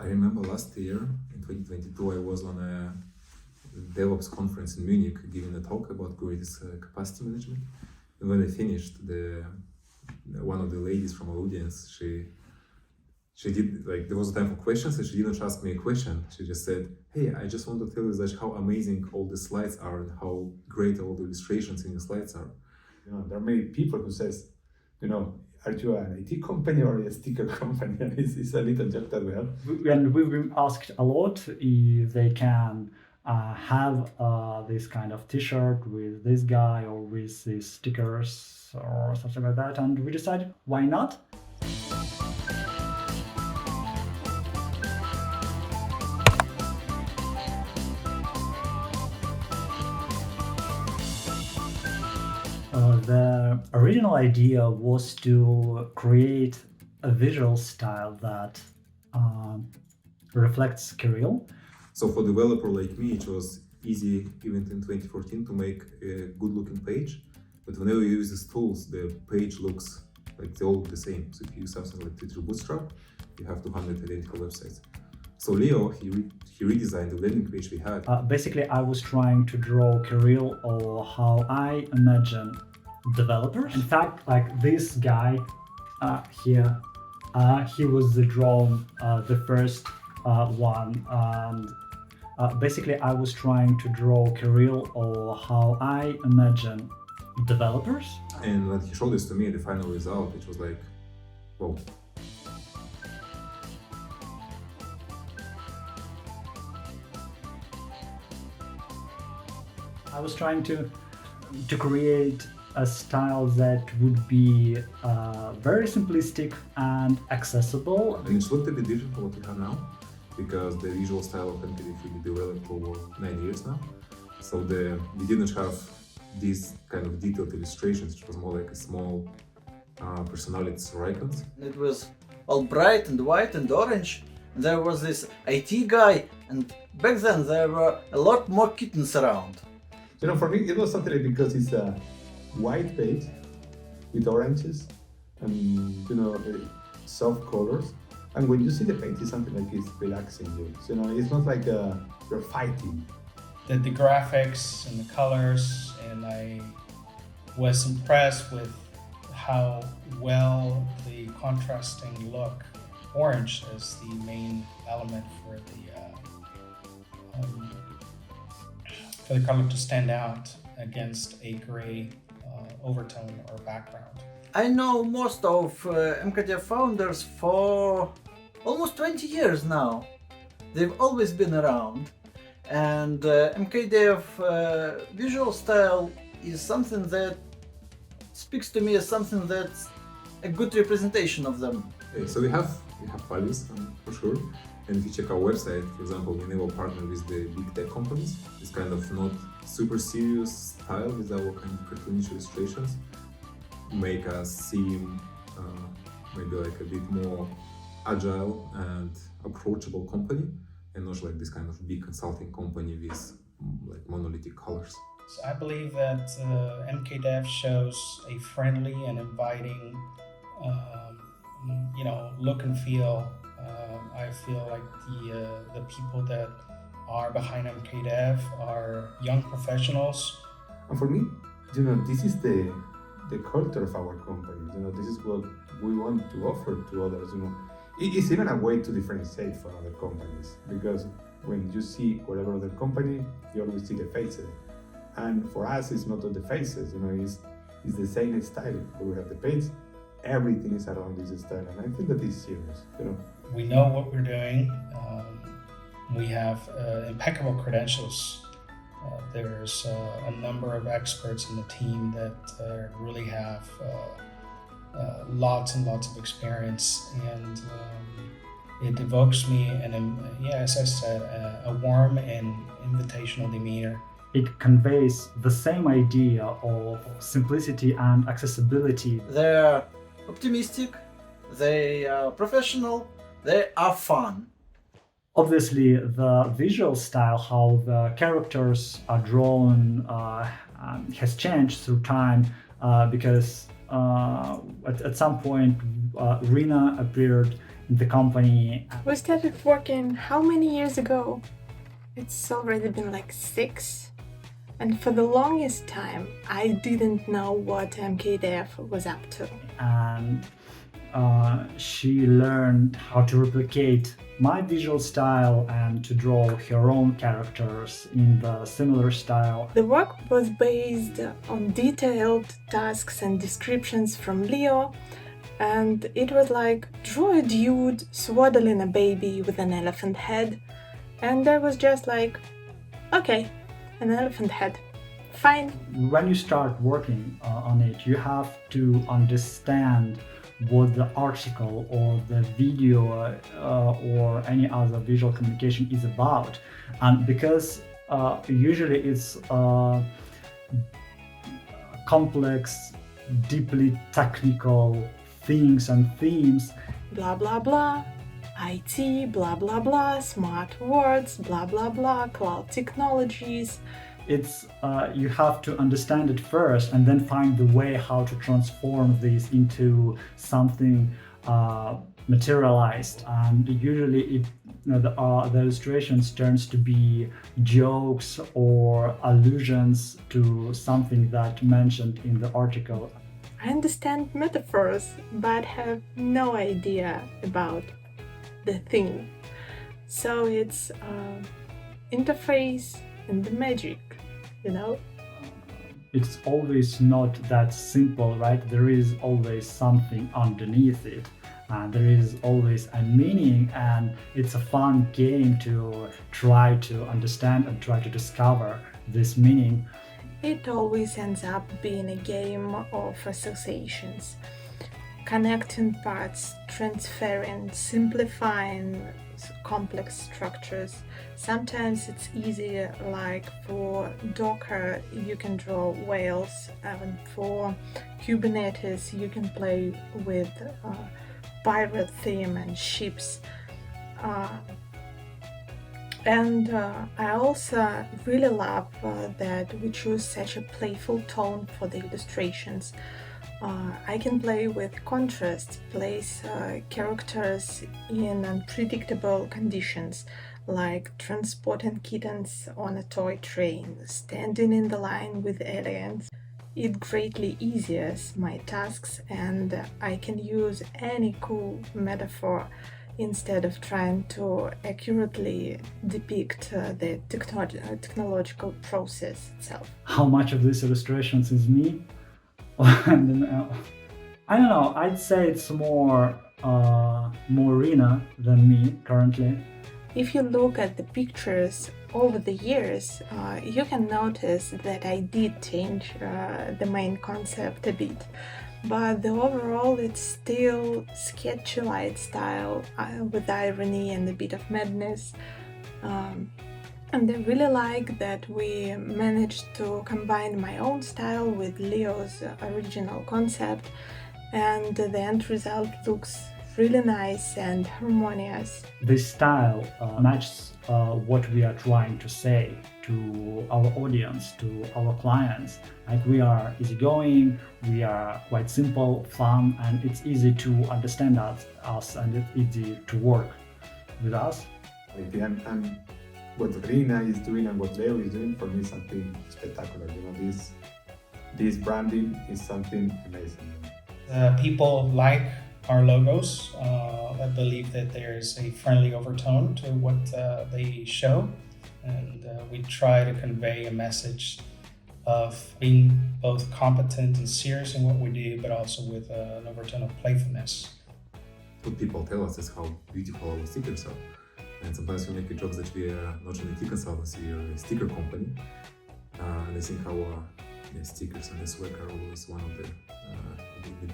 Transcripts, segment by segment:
I remember last year in 2022, I was on a DevOps conference in Munich giving a talk about Kubernetes capacity management. And when I finished, one of the ladies from our audience, she did, like, there was a time for questions and she didn't ask me a question. She just said, hey, I just want to tell you that how amazing all the slides are and how great all the illustrations in your slides are. There are many people who says, are you an IT company or a sticker company? And it's a little joke that we have. And we've been asked a lot if they can have this kind of t-shirt with this guy or with these stickers or something like that. And we decided, why not? The original idea was to create a visual style that reflects Kirill. So for developer like me, it was easy even in 2014 to make a good looking page. But whenever you use these tools, the page looks like they're all the same. So if you use something like Twitter Bootstrap, you have 200 identical websites. So Leo, he redesigned the landing page we had. Basically, I was trying to draw Kirill or how I imagine developers. In fact, like this guy here, he was drawn the first one, and basically I was trying to draw Kirill or how I imagine developers. And when he showed this to me, the final result, it was like, whoa. I was trying to create a style that would be very simplistic and accessible. And it's looked a bit different from what we have now, because the visual style of mkdev we developed over 9 years now. So we didn't have these kind of detailed illustrations. It was more like a small personalities or icons. It was all bright and white and orange. There was this IT guy, and back then there were a lot more kittens around. For me, it was something like, because it's a white page with oranges and soft colors, and when you see the page, it's something like it's relaxing you. It's not like you're fighting. The graphics and the colors, and I was impressed with how well the contrasting look. Orange is the main element for the color to stand out against a gray overtone or background. I know most of mkdev founders for almost 20 years now. They've always been around, and mkdev visual style is something that speaks to me as something that's a good representation of them. Okay, so we have values for sure. And if you check our website, for example, we never partner with the big tech companies. It's kind of not super serious style with our kind of cartoonish illustrations. Make us seem maybe like a bit more agile and approachable company, and not like this kind of big consulting company with like monolithic colors. So I believe that mkdev shows a friendly and inviting, look and feel. I feel like the people that are behind mkdev are young professionals. And for me, this is the culture of our company. This is what we want to offer to others. It's even a way to differentiate from other companies, because when you see whatever other company, you always see the faces. And for us, it's not all the faces. It's the same style. We have the page. Everything is around this style, and I think that is serious. We know what we're doing. We have impeccable credentials. There's a number of experts in the team that really have lots and lots of experience, and it evokes me, as I said, a warm and invitational demeanor. It conveys the same idea of simplicity and accessibility. They're optimistic, they are professional, they are fun. Obviously, the visual style, how the characters are drawn, has changed through time, because at some point Rina appeared the company. We started working how many years ago? It's already been like 6. And for the longest time, I didn't know what mkdev was up to. And she learned how to replicate my visual style and to draw her own characters in the similar style. The work was based on detailed tasks and descriptions from Leo, and it was like, draw a dude swaddling a baby with an elephant head. And I was just like, okay, an elephant head, fine. When you start working on it, you have to understand what the article or the video or any other visual communication is about. And because usually it's complex, deeply technical things and themes. Blah blah blah, IT, blah blah blah, smart words, blah blah blah, cloud technologies. It's you have to understand it first and then find the way how to transform this into something materialized. And usually it, the illustrations turns to be jokes or allusions to something that mentioned in the article. I understand metaphors, but have no idea about the thing. So it's interface and the magic, you know? It's always not that simple, right? There is always something underneath it, and there is always a meaning, and it's a fun game to try to understand and try to discover this meaning. It always ends up being a game of associations, connecting parts, transferring, simplifying complex structures. Sometimes it's easy, like for Docker you can draw whales, and for Kubernetes you can play with pirate theme and ships. And I also really love that we choose such a playful tone for the illustrations. I can play with contrast, place characters in unpredictable conditions, like transporting kittens on a toy train, standing in the line with aliens. It greatly eases my tasks, and I can use any cool metaphor instead of trying to accurately depict the technological process itself. How much of these illustrations is me? And then, I don't know, I'd say it's more Rina than me currently. If you look at the pictures over the years, you can notice that I did change the main concept a bit. But the overall, it's still sketchy light style with irony and a bit of madness. And I really like that we managed to combine my own style with Leo's original concept, and the end result looks really nice and harmonious. This style matches what we are trying to say to our audience, to our clients. Like, we are easygoing, we are quite simple, fun, and it's easy to understand us and it's easy to work with us. And what Rina is doing and what Leo is doing, for me, is something spectacular. You know, this branding is something amazing. People like our logos. I believe that there's a friendly overtone to what they show, and we try to convey a message of being both competent and serious in what we do, but also with an overtone of playfulness. What people tell us is how beautiful our stickers are. And sometimes we make jokes that we are not an IT consultancy, we are a sticker company. And I think our stickers and the swag are always one of the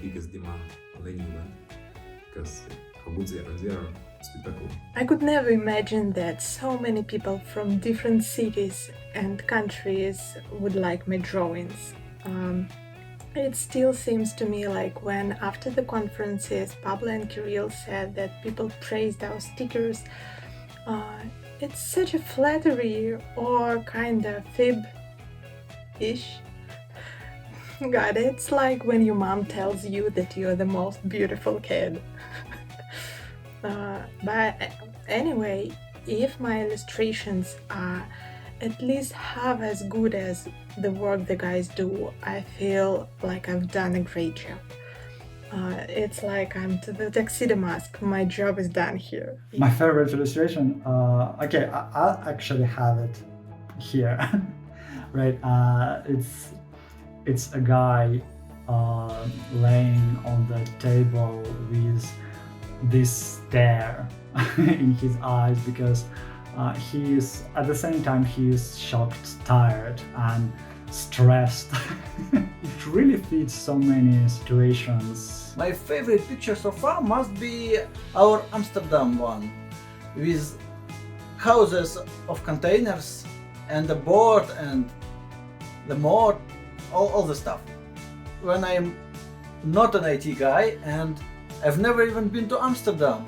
biggest demand on any event, because how good they are spectacular. I could never imagine that so many people from different cities and countries would like my drawings. It still seems to me like when, after the conferences, Pablo and Kirill said that people praised our stickers, it's such a flattery or kind of fib-ish. God, it's like when your mom tells you that you're the most beautiful kid. But anyway, if my illustrations are at least half as good as the work the guys do, I feel like I've done a great job. It's like I'm to the tuxedo mask. My job is done here. My favorite illustration, okay, I actually have it here, right? It's a guy laying on the table with this stare in his eyes because he is at the same time he is shocked, tired, and stressed. It really fits so many situations. My favorite picture so far must be our Amsterdam one, with houses of containers and the board and the moat, all the stuff. When I'm not an IT guy and I've never even been to Amsterdam,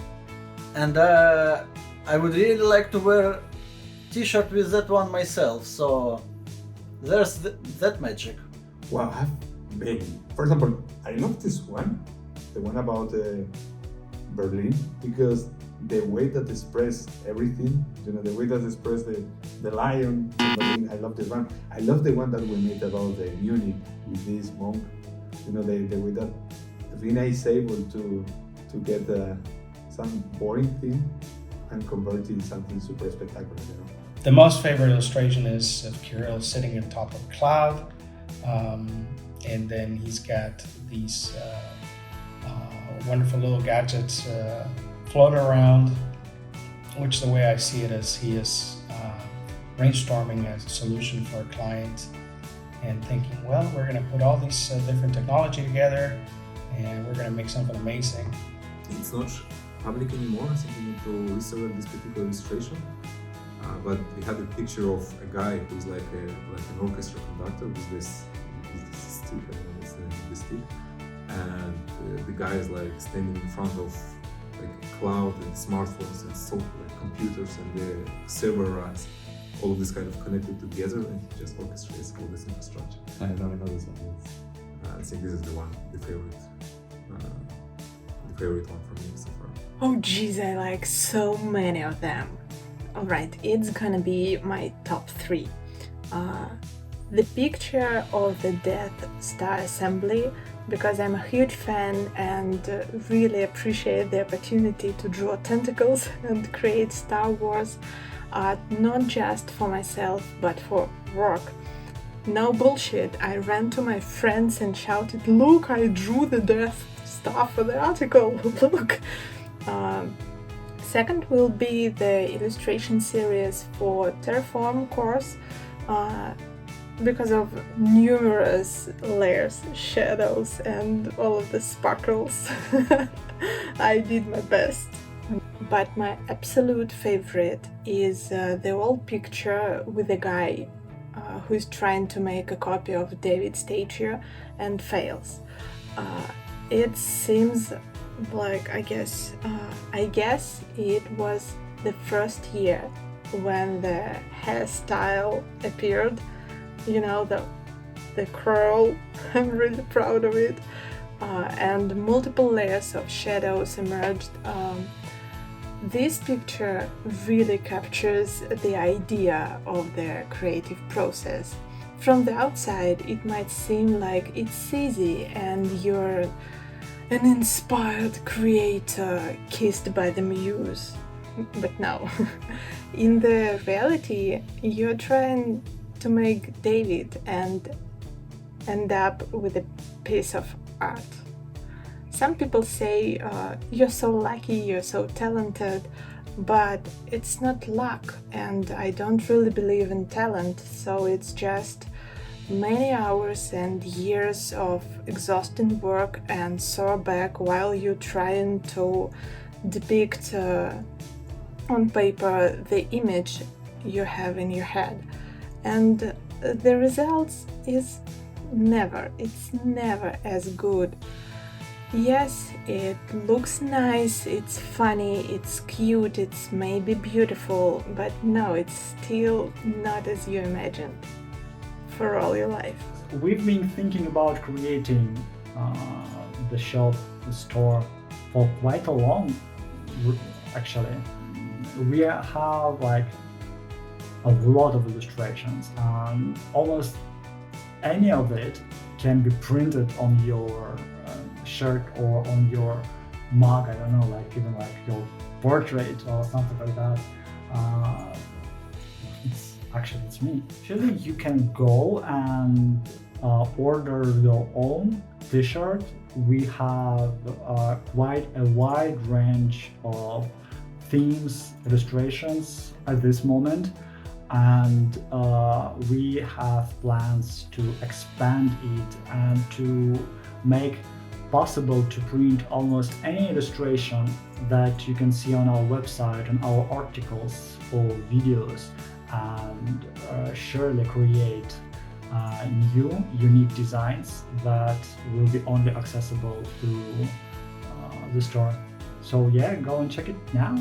and I would really like to wear t-shirt with that one myself, so there's that magic. Well, I have many. For example, I love this one, the one about Berlin, because the way that express everything, the way that express the lion in Berlin, I love this one. I love the one that we made about the Munich with this monk, the way that Vina is able to get some boring thing and convert it into something super spectacular, The most favorite illustration is of Kirill sitting on top of a cloud, and then he's got these wonderful little gadgets floating around, which the way I see it is he is brainstorming a solution for a client and thinking, well, we're going to put all these different technology together and we're going to make something amazing. It's not public anymore, I think we need to reserve this particular illustration. But we had a picture of a guy who's like an orchestra conductor with this stick, I don't know what's the name of the stick, and the guy is like standing in front of like a cloud and smartphones and computers and the server racks, all of this kind of connected together, and he just orchestrates all this infrastructure. I know this one. I think this is the favorite one for me so far. Oh geez, I like so many of them. Alright, it's gonna be my top 3. The picture of the Death Star Assembly, because I'm a huge fan and really appreciate the opportunity to draw tentacles and create Star Wars art, not just for myself but for work. No bullshit, I ran to my friends and shouted, "Look, I drew the Death Star for the article, look!" Second will be the illustration series for Terraform course, because of numerous layers, shadows, and all of the sparkles. I did my best. But my absolute favorite is the old picture with a guy who is trying to make a copy of David's statue and fails. It seems like I guess it was the first year when the hairstyle appeared, the curl. I'm really proud of it, and multiple layers of shadows emerged. This picture really captures the idea of the creative process. From the outside it might seem like it's easy and you're an inspired creator kissed by the muse. But no, in the reality, you're trying to make David and end up with a piece of art. Some people say, you're so lucky, you're so talented, but it's not luck, and I don't really believe in talent, so it's just many hours and years of exhausting work and sore back while you're trying to depict on paper the image you have in your head, and the results is never as good. Yes, it looks nice, it's funny, it's cute, it's maybe beautiful, but no, it's still not as you imagined for all your life. We've been thinking about creating the shop, the store for quite a long actually. We have like a lot of illustrations, and almost any of it can be printed on your shirt or on your mug. I don't know, like even like your portrait or something like that. It's me. Actually, you can go and order your own t-shirt. We have quite a wide range of themes, illustrations at this moment, and we have plans to expand it and to make possible to print almost any illustration that you can see on our website, on our articles or videos, and surely create new unique designs that will be only accessible through the store. So yeah, go and check it now.